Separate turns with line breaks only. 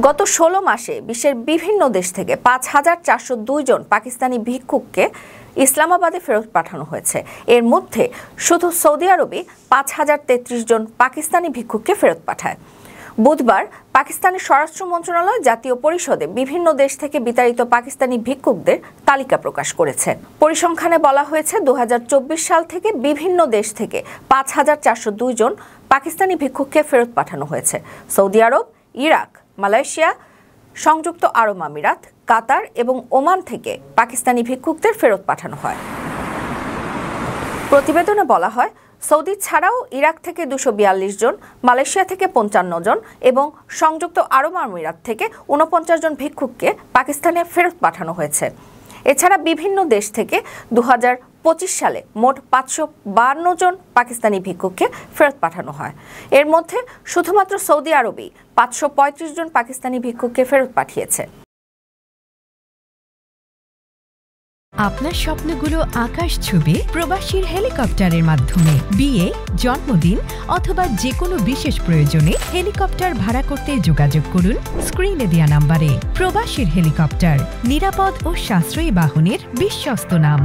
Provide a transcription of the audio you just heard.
গত ১৬ মাসে বিশ্বের বিভিন্ন দেশ থেকে ৫,৪০২ জন পাকিস্তানি ভিক্ষুককে ইসলামাবাদে ফেরত পাঠানো হয়েছে। এর মধ্যে শুধু সৌদি আরবে ৫,০৩৩ জন পাকিস্তানি ভিক্ষুককে ফেরত পাঠায়। বুধবার পাকিস্তানের স্বরাষ্ট্র মন্ত্রণালয় জাতীয় পরিষদে বিভিন্ন দেশ থেকে বিতাড়িত পাকিস্তানি ভিক্ষুকদের তালিকা প্রকাশ করেছে। পরিসংখ্যানে বলা হয়েছে ২০২৪ সাল থেকে বিভিন্ন দেশ থেকে ৫,৪০২ জন পাকিস্তানি ভিক্ষুককে ফেরত পাঠানো হয়েছে। সৌদি আরব, ইরাক, মালয়েশিয়া, সংযুক্ত আরব আমিরাত, কাতার এবং ওমান থেকে পাকিস্তানি ভিক্ষুকদের ফেরত পাঠানো হয়। প্রতিবেদনে বলা হয়, সৌদি ছাড়াও ইরাক থেকে ২৪২ জন, মালয়েশিয়া থেকে ৫৫ জন এবং সংযুক্ত আরব আমিরাত থেকে ৪৯ জন ভিক্ষুককে পাকিস্তানে ফেরত পাঠানো হয়েছে। এছাড়া বিভিন্ন দেশ থেকে ২০২৫ সালে মোট ৫৫২ জন পাকিস্তানি ভিক্ষুককে ফেরত পাঠানো হয়। এর মধ্যে শুধুমাত্র সৌদি আরবেই ৫৩৫ জন পাকিস্তানি ভিক্ষুককে ফেরত পাঠিয়েছে।
আপনার স্বপ্নগুলো আকাশ ছুবে প্রবাসীর হেলিকপ্টারের মাধ্যমে। বিয়ে, জন্মদিন অথবা যে কোনো বিশেষ প্রয়োজনে হেলিকপ্টার ভাড়া করতে যোগাযোগ করুন স্ক্রিনে দেয়া নাম্বারে। প্রবাসীর হেলিকপ্টার, নিরাপদ ও সাশ্রয়ী বাহনের বিশ্বস্ত নাম।